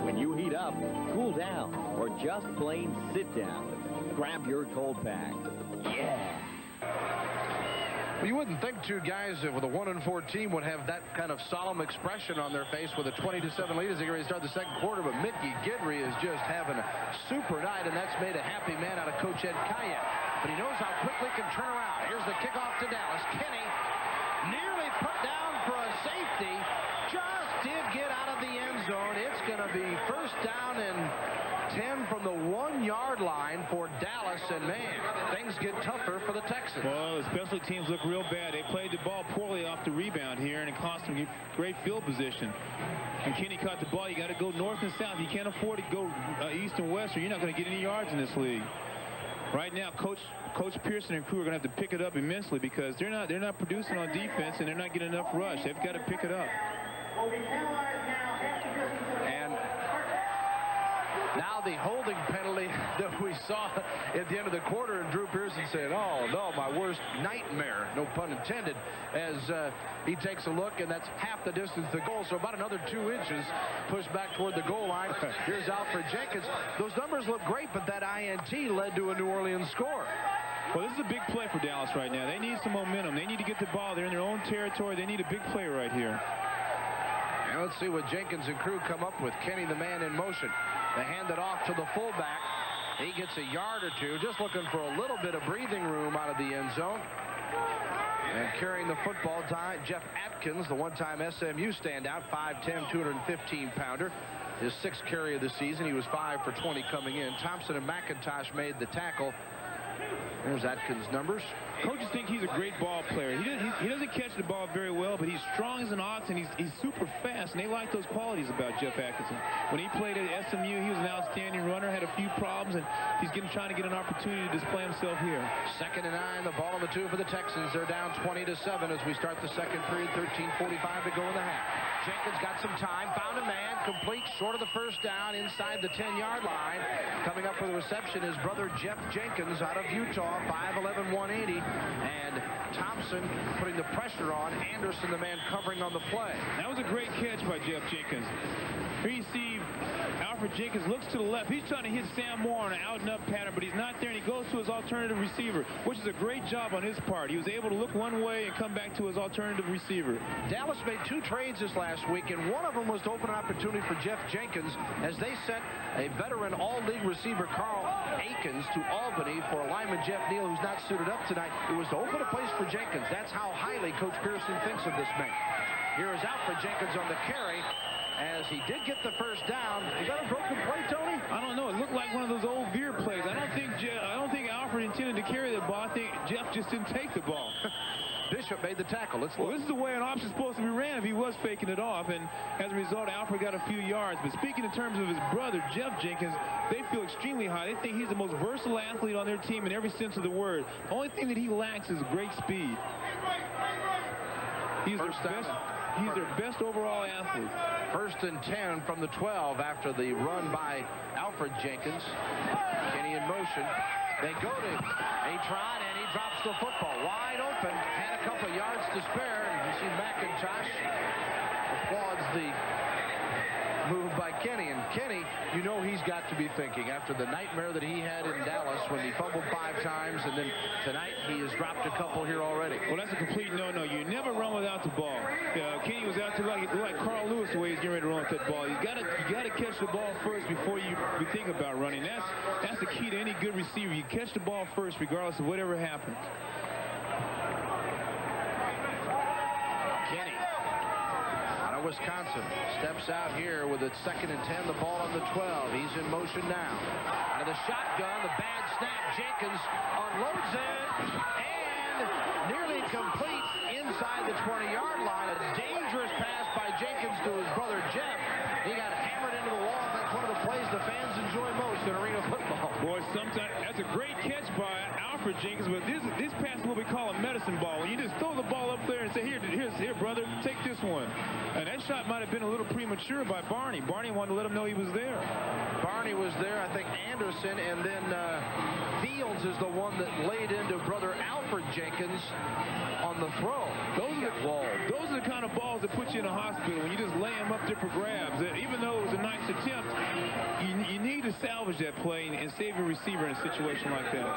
When you heat up, cool down, or just plain sit down, grab your Cold Pack. Yeah! Well, you wouldn't think two guys with a 1-4 team would have that kind of solemn expression on their face with a 20-7 lead as they get ready to start the second quarter, but Mickey Guidry is just having a super night, and that's made a happy man out of Coach Ed Kayat. But he knows how quickly he can turn around. Here's the kickoff to Dallas. Kenny nearly put down for a safety. Just did get out of the end zone. It's going to be first down and 10 from the 1-yard line for Dallas, and man, things get tougher for the Texans. Well, the special teams look real bad. They played the ball poorly off the rebound here, and it cost them great field position. When Kenny caught the ball, you got to go north and south. You can't afford to go east and west, or you're not going to get any yards in this league. Right now, Coach Pearson and crew are going to have to pick it up immensely because they're not producing on defense, and they're not getting enough rush. They've got to pick it up. And now the holding penalty that we saw at the end of the quarter, and Drew Pearson said, oh, no, my worst nightmare, no pun intended, as he takes a look, and that's half the distance to goal, so about another 2 inches pushed back toward the goal line. Here's Alfred Jenkins. Those numbers look great, but that INT led to a New Orleans score. Well, this is a big play for Dallas right now. They need some momentum. They need to get the ball. They're in their own territory. They need a big play right here. And let's see what Jenkins and crew come up with. Kenny the man in motion. They hand it off to the fullback. He gets a yard or two, just looking for a little bit of breathing room out of the end zone. And carrying the football, Jeff Atkins, the one-time SMU standout, 5'10", 215-pounder. His 6th carry of the season. He was 5 for 20 coming in. Thompson and McIntosh made the tackle. There's Atkins' numbers. Coaches think he's a great ball player. He doesn't catch the ball very well, but he's strong as an ox, and he's super fast, and they like those qualities about Jeff Atkinson. When he played at SMU, he was an outstanding runner, had a few problems, and he's trying to get an opportunity to display himself here. 2nd and 9, the ball on the 2 for the Texans. They're down 20-7 as we start the second period, 13:45 to go in the half. Jenkins got some time, found a man, complete, short of the first down, inside the 10-yard line. Coming up with a reception is brother Jeff Jenkins out of Utah, 5'11", 180. And Thompson putting the pressure on Anderson, the man covering on the play. That was a great catch by Jeff Jenkins. Here you see Alfred Jenkins looks to the left. He's trying to hit Sam Moore on an out-and-up pattern, but he's not there, and he goes to his alternative receiver, which is a great job on his part. He was able to look one way and come back to his alternative receiver. Dallas made 2 trades this last week, and one of them was to open an opportunity for Jeff Jenkins as they sent a veteran all-league receiver, Carl Akins, to Albany for lineman Jeff Neal, who's not suited up tonight. It was to open a place for Jenkins. That's how highly Coach Pearson thinks of this man. Here is Alfred Jenkins on the carry. As he did get the first down. Is that a broken play, Tony? I don't know. It looked like one of those old Veer plays. I don't think Alfred intended to carry the ball. I think Jeff just didn't take the ball. Bishop made the tackle. Let's look. Well, this is the way an option's supposed to be ran if he was faking it off, and as a result, Alfred got a few yards. But speaking in terms of his brother, Jeff Jenkins, they feel extremely high. They think he's the most versatile athlete on their team in every sense of the word. The only thing that he lacks is great speed. He's their best overall athlete. 1st and 10 from the 12 after the run by Alfred Jenkins. Kenny in motion. They go to a trot, and he drops the football wide open. Had a couple of yards to spare. And you see McIntosh applauds the move by Kenny. And Kenny, you know he's got to be thinking after the nightmare that he had in Dallas when he fumbled 5 times, and then tonight he has dropped a couple here already. Well, that's a complete no-no. You never run without the ball. Kenny was out to like Carl Lewis the way he's getting ready to run with that ball. You gotta catch the ball first before you think about running. That's the key to any good receiver. You catch the ball first regardless of whatever happens. Kenny out of Wisconsin steps out here with a 2nd and 10, the ball on the 12. He's in motion now. Out of the shotgun, the bad snap. Jenkins unloads it and nearly complete inside the 20-yard line. A dangerous pass by Jenkins to his brother Jeff. He got hammered into the wall. That's one of the plays the fans enjoy most in arena football. Boy, sometimes that's a great catch by Alfred Jenkins, but this pass is what we call a medicine ball. When you just throw the ball up there and say, here, brother, take this one. And that shot might have been a little premature by Barney. Barney wanted to let him know he was there. Barney was there. I think Anderson, and then Fields is the one that laid into brother Alfred Jenkins on the throw. Those are the kind of balls that put you in a hospital when you just lay them up there for grabs. Even though it was a nice attempt, you need to salvage that play and save your receiver in a situation like that.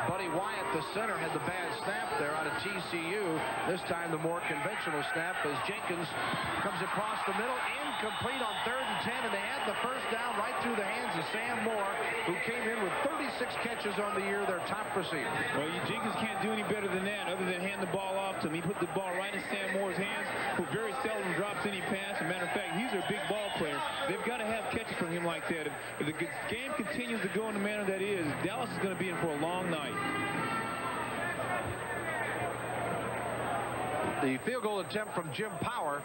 Buddy Wyatt, the center, had the bad snap there out of TCU. This time the more conventional snap as Jenkins comes across the middle, incomplete on 3rd and 10, and they had the first down right through the hands of Sam Moore, who came in with 36 catches on the year, their top receiver. Well, Jenkins can't do any better than that other than hand the ball off to him. He put the ball right in Sam Moore's hands, who very seldom drops any pass. As a matter of fact, he's their big ball player. They've got to have catches from him like that. If the game continues to go in the manner that is, Dallas is going to be in for a long night. The field goal attempt from Jim Power,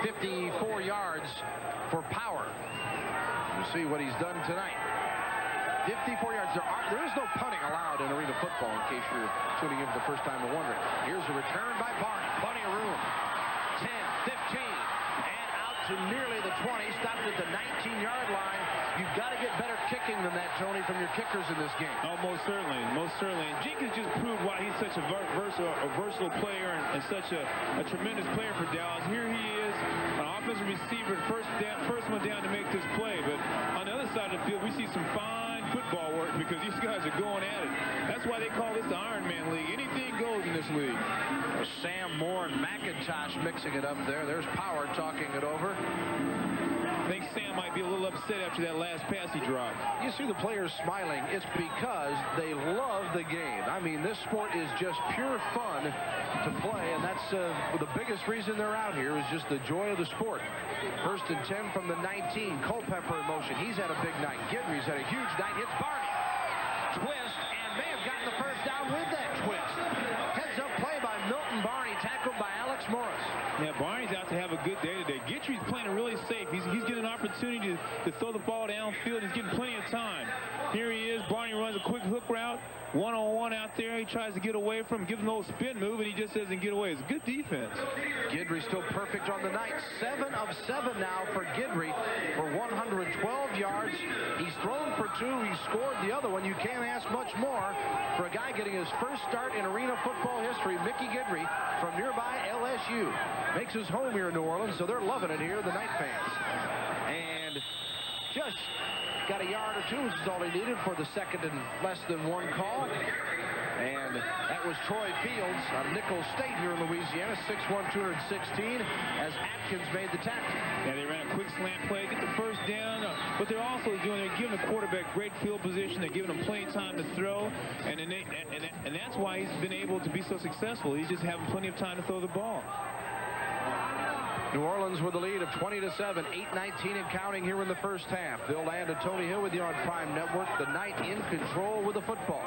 54 yards for Power. We'll see what he's done tonight. 54 yards. There is no punting allowed in arena football, in case you're tuning in for the first time and wondering. Here's a return by Barney. Plenty of room. 10, 15, and out to nearly the 20. Stopped at the 19-yard line. You've got to get better kicking than that, Tony, from your kickers in this game. Oh, most certainly. And Jenkins just proved why he's such a versatile player and such a tremendous player for Dallas. Here he is, an offensive receiver, first one down to make this play. But on the other side of the field, we see some fine football work because these guys are going at it. That's why they call this the Iron Man League. Anything goes in this league. Sam Moore and McIntosh mixing it up there. There's Power talking it over. I think Sam might be a little upset after that last pass he dropped. You see the players smiling. It's because they love the game. I mean, this sport is just pure fun to play, and that's the biggest reason they're out here is just the joy of the sport. 1st and 10 from the 19. Culpepper in motion. He's had a big night. Guidry's had a huge night. Hits Barney. Twist, and may have gotten the first down with that twist. Heads-up play by Milton Barney, tackled by Alex Morris. Yeah, Barney's out to have a good day today. Guidry's playing it really safe. He's getting an opportunity to throw the ball downfield. He's getting plenty of time. Here he is. Barney runs a quick hook route. One-on-one out there. He tries to get away from him, gives him a little spin move, and he just doesn't get away. It's a good defense. Guidry still perfect on the night. 7 of 7 now for Guidry for 112 yards. He's thrown for 2. He scored the other one. You can't ask much more for a guy getting his first start in arena football history. Mickey Guidry from nearby LSU makes his home here in New Orleans, so they're loving it here, the Night fans. And just got a yard or 2, which is all he needed for the 2nd and less than 1 call. And that was Troy Fields on Nichols State here in Louisiana, 6'1", 216, as Atkins made the tackle. Yeah, they ran a quick slant play, get the first down. What they're also doing, they're giving the quarterback great field position. They're giving him plenty of time to throw, and that's why he's been able to be so successful. He's just having plenty of time to throw the ball. New Orleans with a lead of 20-7, 8:19 and counting here in the first half. Bill Land and Tony Hill with you on Prime Network. The Night in control with the football.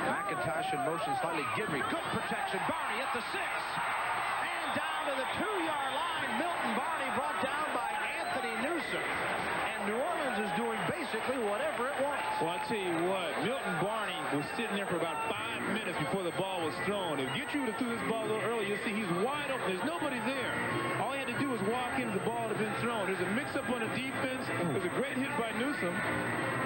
McIntosh in motion slightly. Guidry, good protection. Barney at the 6. And down to the 2-yard line. Milton Barney brought down by Anthony Newsom. And New Orleans is doing basically whatever it wants. Well, I'll tell you what, Milton Barney was sitting there for about 5 minutes before the ball was thrown. If Guidry would have threw this ball a little early, you'll see he's wide open. There's nobody there. All he had to do was walk in, the ball would have been thrown. There's a mix-up on the defense. There's a great hit by Newsom.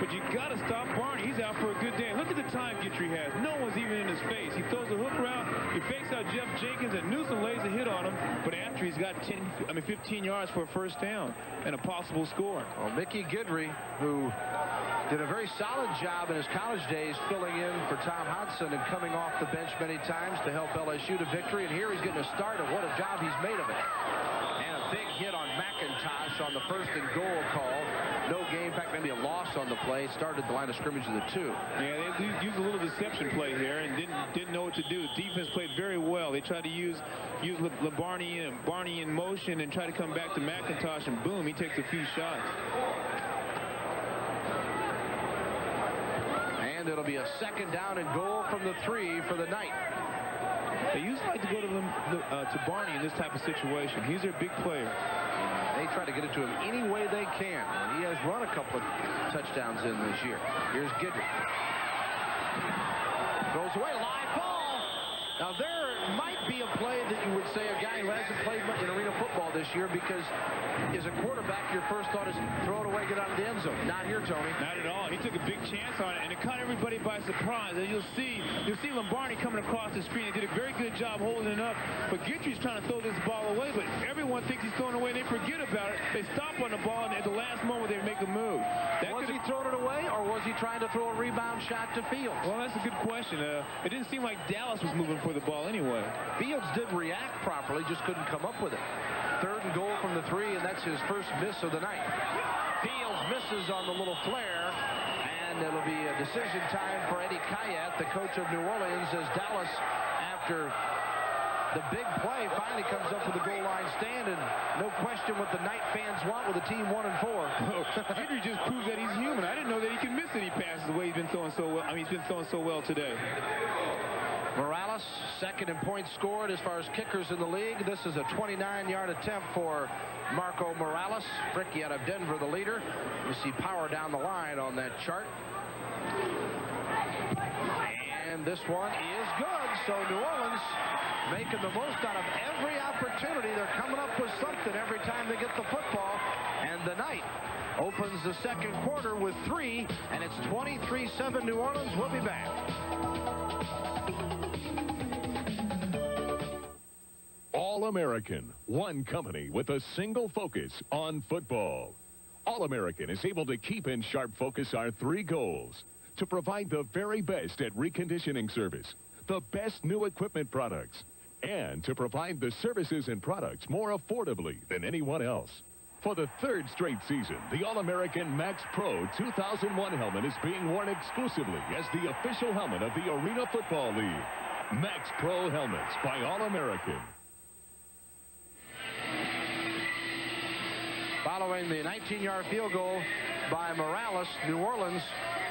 But you got to stop Barney. He's out for a good day. Look at the time Guidry has. No one's even in his face. He throws a hook route. He fakes out Jeff Jenkins, and Newsom lays a hit on him. But after he's got 15 yards for a first down and a possible score. Well, Mickey Guidry, who did a very solid job in his college days filling in for Tom Hodson and coming off the bench many times to help LSU to victory. And here he's getting a start, and what a job he's made of it. And a big hit on McIntosh on the 1st and goal call. No gain, in fact, maybe a loss on the play. Started the line of scrimmage of the 2. Yeah, they used a little deception play here and didn't know what to do. The defense played very well. They tried to use Barney in motion and try to come back to McIntosh, and boom, he takes a few shots. And it'll be a 2nd down and goal from the 3 for the Night. They usually like to go to Barney in this type of situation. He's their big player. They try to get it to him any way they can. He has run a couple of touchdowns in this year. Here's Guidry. Goes away, live ball. Now there might be a play that you would say a guy who hasn't played much in arena football this year, because as a quarterback, your first thought is throw it away, get out of the end zone. Not here, Tony. Not at all. He took a big chance on it, and it caught everybody by surprise. And you'll see Lombardi coming across the screen. He did a very good job holding it up. But Guidry's trying to throw this ball away, but everyone thinks he's throwing away, and they forget about it. They stop on the ball, and at the last moment, they make a move. Was he throwing it away, or was he trying to throw a rebound shot to Fields? Well, that's a good question. It didn't seem like Dallas was moving for the ball anyway. Fields did react properly, just couldn't come up with it. 3rd and goal from the 3, and that's his first miss of the night. Fields misses on the little flare, and it'll be a decision time for Eddie Kayat, the coach of New Orleans, as Dallas, after the big play, finally comes up with the goal line stand, and no question what the Night fans want with a team 1-4. Guidry just proves that he's human. I didn't know that he can miss any passes the way he's been throwing so well. I mean, he's been throwing so well today. Morales, 2nd in points scored as far as kickers in the league. This is a 29-yard attempt for Marco Morales. Fricky out of Denver, the leader. You see power down the line on that chart. And this one is good. So New Orleans making the most out of every opportunity. They're coming up with something every time they get the football. And the Night opens the 2nd quarter with 3, and it's 23-7 New Orleans. We'll be back. All-American, one company with a single focus on football. All-American is able to keep in sharp focus our 3 goals: to provide the very best at reconditioning service, the best new equipment products, and to provide the services and products more affordably than anyone else. For the third straight season, the All-American Max Pro 2001 helmet is being worn exclusively as the official helmet of the Arena Football League. Max Pro helmets by All-American. Following the 19-yard field goal by Morales, New Orleans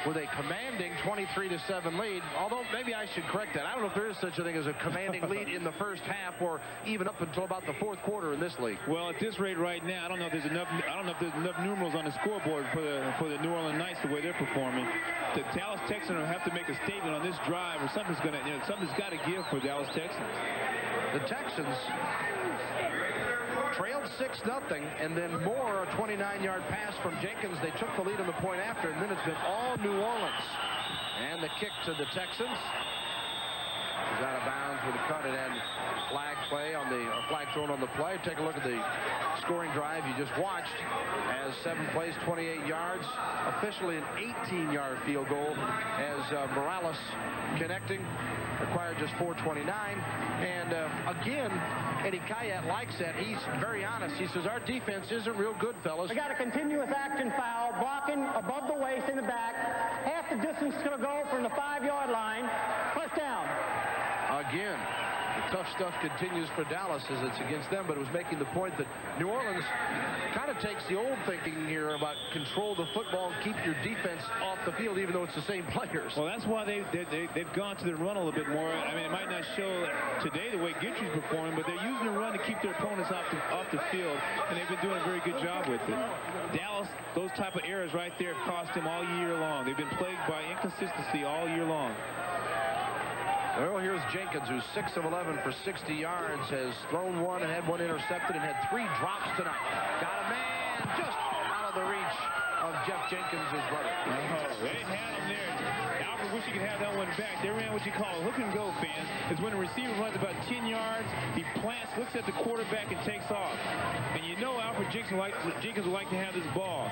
with a commanding 23-7 lead. Although maybe I should correct that. I don't know if there is such a thing as a commanding lead in the first half or even up until about the fourth quarter in this league. Well, at this rate right now, I don't know if there's enough numerals on the scoreboard for the New Orleans Knights the way they're performing. The Dallas Texans will have to make a statement on this drive, or something's got to give for Dallas Texans. The Texans trailed 6-0, and then Moore, a 29-yard pass from Jenkins. They took the lead on the point after, and then it's been all New Orleans. And the kick to the Texans is out of bounds with a cut and flag play on the flag thrown on the play. Take a look at the scoring drive you just watched. As 7 plays, 28 yards, officially an 18-yard field goal as Morales connecting. Required just 4:29. And again, Eddie Kayat likes that. He's very honest. He says, our defense isn't real good, fellas. We got a continuous action foul, blocking above the waist in the back. Half the distance is going to go from the 5-yard line. First down. Again, the tough stuff continues for Dallas as it's against them, but it was making the point that New Orleans kind of takes the old thinking here about control the football and keep your defense off the field, even though it's the same players. Well, that's why they've gone to the run a little bit more. I mean, it might not show today the way Gitry's performing, but they're using the run to keep their opponents off the field, and they've been doing a very good job with it. Dallas, those type of errors right there have cost them all year long. They've been plagued by inconsistency all year long. Well, here's Jenkins, who's 6 of 11 for 60 yards, has thrown one and had one intercepted and had 3 drops tonight. Got a man just out of the reach of Jeff Jenkins' brother. Oh, they had him there. Alfred wish he could have that one back. They ran what you call a hook and go, fans. It's when a receiver runs about 10 yards, he plants, looks at the quarterback, and takes off. And you know Alfred Jenkins would like to have this ball.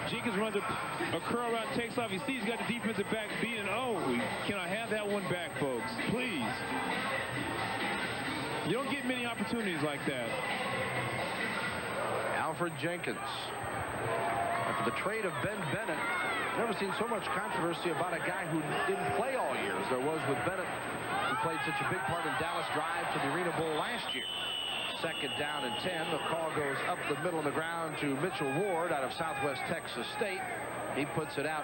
Jenkins runs a curl route, takes off. You see he's got the defensive back beat, and can I have that one back, folks? Please. You don't get many opportunities like that. Alfred Jenkins. After the trade of Ben Bennett, never seen so much controversy about a guy who didn't play all year as there was with Bennett, who played such a big part in Dallas' drive to the Arena Bowl last year. Second down and 10. The call goes up the middle of the ground to Mitchell Ward out of Southwest Texas State. He puts it out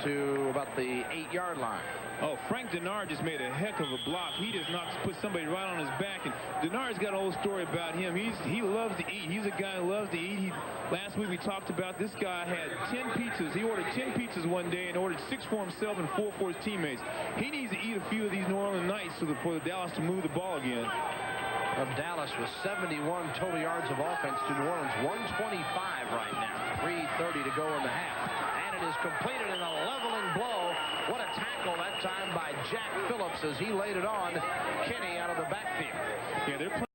to about the 8-yard line. Oh, Frank Denard just made a heck of a block. He does not put somebody right on his back. And Denard's got a whole story about him. He loves to eat. He's a guy who loves to eat. Last week we talked about this guy had 10 pizzas. He ordered 10 pizzas one day and ordered 6 for himself and 4 for his teammates. He needs to eat a few of these New Orleans Knights for the Dallas to move the ball again. Of Dallas with 71 total yards of offense to New Orleans, 125 right now. 3:30 to go in the half. And it is completed in a leveling blow. What a tackle that time by Jack Phillips as he laid it on Kenny out of the backfield. Yeah, they're